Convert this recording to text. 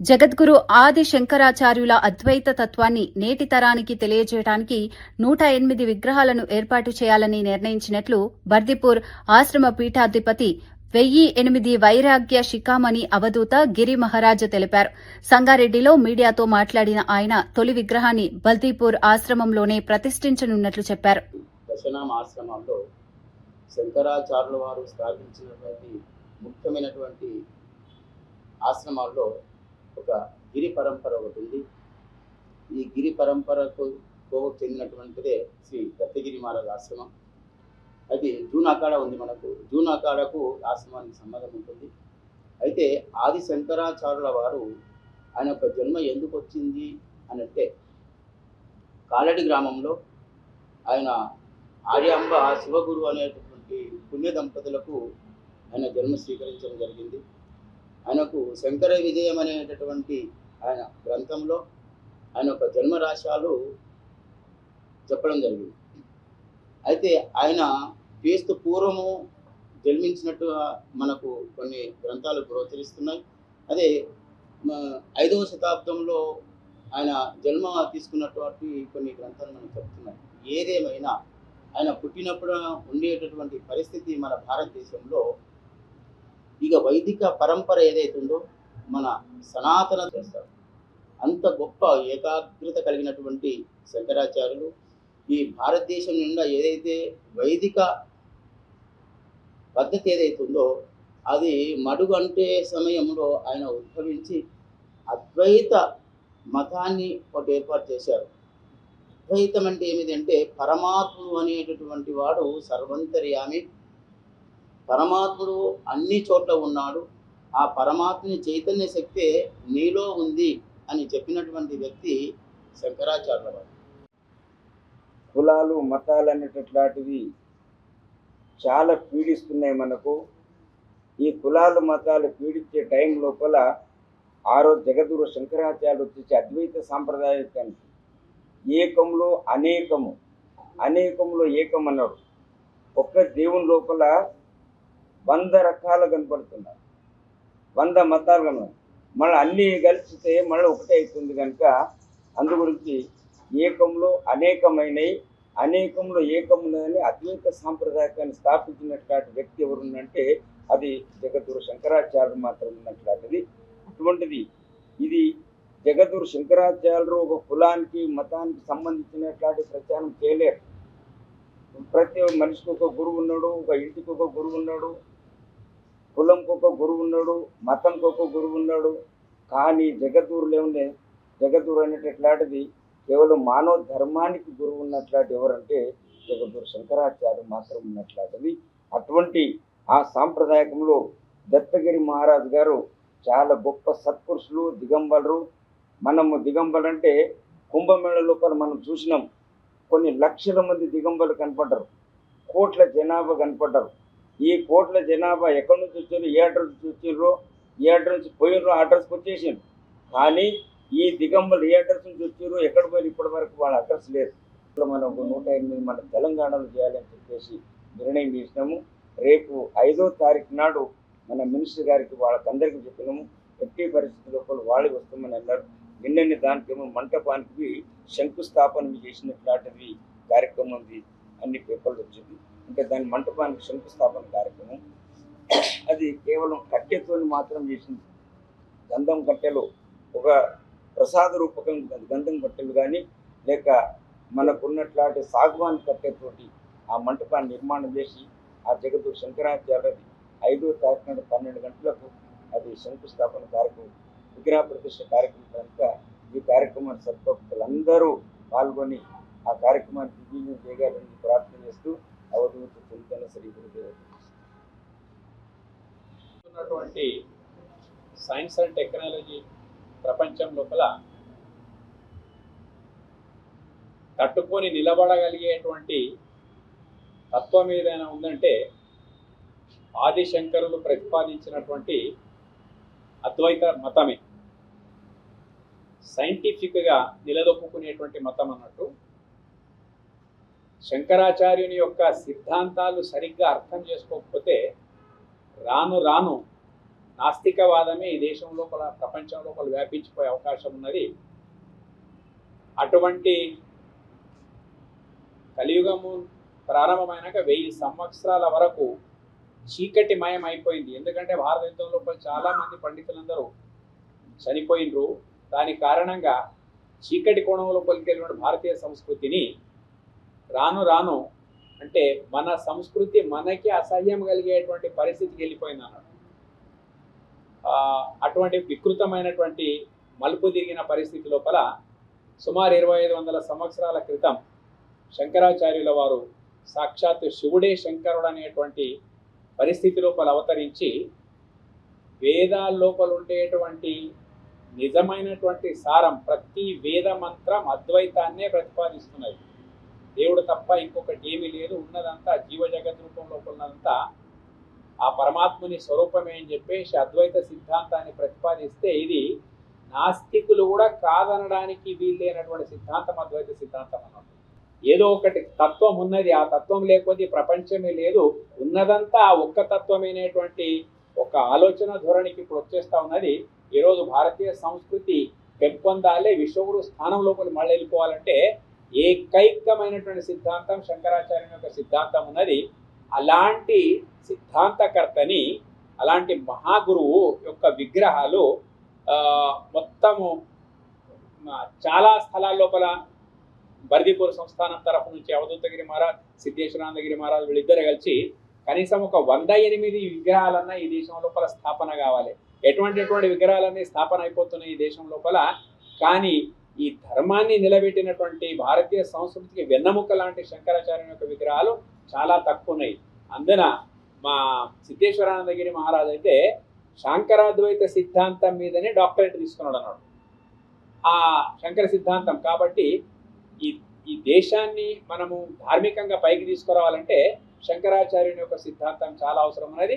జగద్గురు ఆది శంకరాచార్యుల అద్వైత తత్వాన్ని నేటి తరానికి తెలియజేయడానికి 108 విగ్రహాలను ఏర్పాటు చేయాలని నిర్ణయించినట్లు బర్దిపూర్ ఆశ్రమ పీఠాధిపతి 1008 వైరాగ్య శిఖామణి అవధూత గిరి మహారాజ్ తెలిపారు. సంగారెడ్డిలో మీడియాతో మాట్లాడిన ఆయన తొలి విగ్రహాన్ని బల్దీపూర్ ఆశ్రమంలోనే ప్రతిష్ఠించనున్నట్లు చెప్పారు. ఆశ్రమంలో శంకరాచార్యుల వారు స్థాపించినటువంటి ముఖ్యమైనటువంటి ఆశ్రమాల్లో ఒక గిరి పరంపర ఒకటి ఉంది. ఈ గిరి పరంపరకు చెందినటువంటిదే శ్రీ దత్తగిరి మహారాజ్ ఆశ్రమం. అది జూన్ అఖాడ ఉంది. మనకు జూన్ అఖాడకు ఆశ్రమానికి సంబంధం ఉంటుంది. అయితే ఆది శంకరాచార్యుల వారు ఆయన యొక్క జన్మ ఎందుకు వచ్చింది అని అంటే, కాలడి గ్రామంలో ఆయన ఆర్యాంబ శివగురు అనేటటువంటి పుణ్య దంపతులకు ఆయన జన్మ స్వీకరించడం జరిగింది. ఆయనకు శంకర విజయం అనేటటువంటి ఆయన గ్రంథంలో ఆయన యొక్క జన్మరాశాలు చెప్పడం జరిగింది. అయితే ఆయన క్రీస్తు పూర్వము జన్మించినట్టుగా మనకు కొన్ని గ్రంథాలు ప్రోత్సహిస్తున్నాయి. అదే 5వ శతాబ్దంలో ఆయన జన్మ తీసుకున్నటువంటి కొన్ని గ్రంథాలు మనకు చెప్తున్నాయి. ఏదేమైనా ఆయన పుట్టినప్పుడు ఉండేటటువంటి పరిస్థితి మన భారతదేశంలో ఇక వైదిక పరంపర ఏదైతుందో మన సనాతన చేస్తారు. అంత గొప్ప ఏకాగ్రత కలిగినటువంటి శంకరాచార్యులు ఈ భారతదేశం నిండా ఏదైతే వైదిక పద్ధతి ఏదైతుందో అది మడుగు అంటే సమయంలో ఆయన ఉద్భవించి అద్వైత మతాన్ని ఒకటి ఏర్పాటు చేశారు. అద్వైతం అంటే ఏమిటంటే పరమాత్ముడు అనేటటువంటి వాడు సర్వంతర్యామి, పరమాత్ముడు అన్ని చోట్ల ఉన్నాడు, ఆ పరమాత్మని చైతన్య శక్తే నీలో ఉంది అని చెప్పినటువంటి వ్యక్తి శంకరాచార్యుల వారు. కులాలు మతాలు అనేటట్లాంటివి చాలా పీడిస్తున్నాయి మనకు. ఈ కులాలు మతాలు పీడించే టైం లోపల రోజు జగద్గురు శంకరాచార్యులు వచ్చేసి అద్వైత సాంప్రదాయానికి ఏకంలో అనేకము, అనేకంలో ఏకం అన్నాడు. ఒక్క దేవుని లోపల 100 రకాలు కనపడుతున్నారు, 100 మతాలు కనపడు. మళ్ళీ అన్నీ కలిపితే మళ్ళీ ఒకటే అవుతుంది. కనుక అందు గురించి ఏకంలో అనేకమైనవి, అనేకంలో ఏకమున్నదని అద్వైత సాంప్రదాయాన్ని స్థాపించినటువంటి వ్యక్తి ఎవరుందంటే అది జగద్గురు శంకరాచార్యులు మాత్రం ఉన్నట్లాంటిది. అటువంటిది ఇది జగద్గురు శంకరాచార్యులు ఒక కులానికి మతానికి సంబంధించినట్లాంటి ప్రచారం చేయలేరు. ప్రతి మనిషికి ఒక గురువు ఉన్నాడు, ఒక ఇంటికి ఒక గురువు ఉన్నాడు, కులంకి ఒక గురువు ఉన్నాడు, మతంకి ఒక గురువు ఉన్నాడు. కానీ జగద్గురులు ఏముండే, జగద్గురు అనేటట్లాంటిది కేవలం మానవ ధర్మానికి గురువు ఉన్నట్లాంటి ఎవరంటే జగద్గురు శంకరాచార్యులు మాత్రం ఉన్నట్లాంటిది. అటువంటి ఆ సాంప్రదాయకంలో దత్తగిరి మహారాజు గారు చాలా గొప్ప సత్పురుషులు, దిగంబరులు. మనము దిగంబరు అంటే కుంభమేళ లోపల మనం చూసినాం, కొన్ని లక్షల మంది దిగంబరులు కనపడ్డారు, కోట్ల జనాభా కనపడ్డారు. ఈ కోట్ల జనాభా ఎక్కడి నుంచి వచ్చారు, ఏ అడ్రస్ నుంచి వచ్చారో, ఏ అడ్రస్ నుంచి పోయినరో అడ్రస్కి వచ్చేసారు. కానీ ఈ దిగంబరులు ఏ అడ్రస్ నుంచి వచ్చారో, ఎక్కడ పోయిన ఇప్పటి వరకు వాళ్ళ అడ్రస్ లేదు. మనం 108 మన తెలంగాణలో చేయాలని చెప్పేసి నిర్ణయం చేసినాము. రేపు 5వ తారీఖు నాడు మన మినిస్టర్ గారికి వాళ్ళకందరికీ చెప్పినాము. ఎట్టి పరిస్థితి లోపల వాళ్ళు వస్తామని అన్నారు. నిన్ననే దానికేమో మంటపానికి శంకుస్థాపన చేసినట్లాంటిది కార్యక్రమం ఉంది, అన్ని పేపర్లు వచ్చింది. అంటే దాని మంటపానికి శంకుస్థాపన కార్యక్రమం అది కేవలం కట్టెతో మాత్రం చేసింది. గంధం కట్టెలు ఒక ప్రసాద రూపకం గంధం కట్టెలు కానీ లేక మనకున్నట్లాంటి సాగువాన్ కట్టెతోటి ఆ మంటపాన్ని నిర్మాణం చేసి ఆ జగద్గురు శంకరాచార్యులది 5వ తారీఖు నాడు 12 గంటలకు అది శంకుస్థాపన కార్యక్రమం, విగ్రహ ప్రతిష్ఠ కార్యక్రమం. కనుక ఈ కార్యక్రమాన్ని సద్భక్తులందరూ పాల్గొని ఆ కార్యక్రమాన్ని విజయం చేయగలని ప్రార్థన చేస్తూ అవధూత చింతన శ్రీ గురుదేవ. సైన్స్ అండ్ టెక్నాలజీ ప్రపంచం లోపల తట్టుకొని నిలబడగలిగేటువంటి తత్వం ఏదైనా ఉందంటే ఆదిశంకరులు ప్రతిపాదించినటువంటి అద్వైత మతమే. సైంటిఫిక్గా నిలదొక్కునేటువంటి మతం అన్నట్టు. శంకరాచార్యుని యొక్క సిద్ధాంతాలు సరిగ్గా అర్థం చేసుకోకపోతే రాను రాను నాస్తికవాదమే ఈ దేశం లోపల ప్రపంచం లోపల వ్యాపించిపోయే అవకాశం ఉన్నది. అటువంటి కలియుగము ప్రారంభమైనాక 1000 సంవత్సరాల వరకు చీకటిమయం అయిపోయింది. ఎందుకంటే భారతదేశం లోపల చాలా మంది పండితులందరూ చనిపోయినరు. దాని కారణంగా చీకటి కోణం లోపలికి వెళ్ళిన భారతీయ సంస్కృతిని రాను రాను అంటే మన సంస్కృతి మనకి అసహ్యం కలిగేటువంటి పరిస్థితికి వెళ్ళిపోయింది అన్నాడు. అటువంటి వికృతమైనటువంటి మలుపు తిరిగిన పరిస్థితి లోపల సుమారు 2500 సంవత్సరాల క్రితం శంకరాచార్యుల వారు సాక్షాత్ శివుడే శంకరుడు అనేటువంటి పరిస్థితి లోపల అవతరించి వేదాల లోపల ఉండేటువంటి నిజమైనటువంటి సారం, ప్రతి వేద మంత్రం అద్వైతాన్నే ప్రతిపాదిస్తున్నది. దేవుడు తప్ప ఇంకొకటి ఏమీ లేదు, ఉన్నదంతా జీవ జగత్ రూపంలో ఉన్నదంతా ఆ పరమాత్ముని స్వరూపమే అని చెప్పేసి అద్వైత సిద్ధాంతాన్ని ప్రతిపాదిస్తే ఇది నాస్తికులు కూడా కాదనడానికి వీళ్ళైనటువంటి సిద్ధాంతం అద్వైత సిద్ధాంతం అన్నమాట. ఏదో ఒకటి తత్వం ఉన్నది, ఆ తత్వం లేకపోతే ప్రపంచమే లేదు, ఉన్నదంతా ఆ ఒక్క తత్వమైనటువంటి ఒక ఆలోచన ధోరణికి ఇప్పుడు వచ్చేస్తా ఉన్నది. ఈరోజు భారతీయ సంస్కృతి పెంపొందాలే, విశ్వగురు స్థానం లోపల మళ్ళీ వెళ్ళిపోవాలంటే ఏకైకమైనటువంటి సిద్ధాంతం శంకరాచార్యుని యొక్క సిద్ధాంతం ఉన్నది. అలాంటి సిద్ధాంతకర్తని, అలాంటి మహాగురువు యొక్క విగ్రహాలు మొత్తము చాలా స్థలాల లోపల బర్దిపూర్ సంస్థానం తరఫు నుంచి అవధూతగిరి మహారాజ్, సిద్ధేశ్వరానందగిరి మహారాజ్ వీళ్ళిద్దరు కలిసి కనీసం ఒక 108 విగ్రహాలన్నా ఈ దేశం లోపల స్థాపన కావాలి. ఎటువంటి విగ్రహాలన్నీ స్థాపన అయిపోతున్నాయి ఈ దేశం లోపల. కానీ ఈ ధర్మాన్ని నిలబెట్టినటువంటి భారతీయ సంస్కృతికి వెన్నెముక లాంటి శంకరాచార్యుని యొక్క విగ్రహాలు చాలా తక్కువ ఉన్నాయి. అందున మా సిద్ధేశ్వరానందగిరి మహారాజ్ అయితే శాంకరాద్వైత సిద్ధాంతం మీదనే డాక్టరేట్ తీసుకున్నాడు అన్నాడు. ఆ శంకర సిద్ధాంతం కాబట్టి ఈ దేశాన్ని మనము ధార్మికంగా పైకి తీసుకురావాలంటే శంకరాచార్యుని యొక్క సిద్ధాంతం చాలా అవసరం ఉన్నది.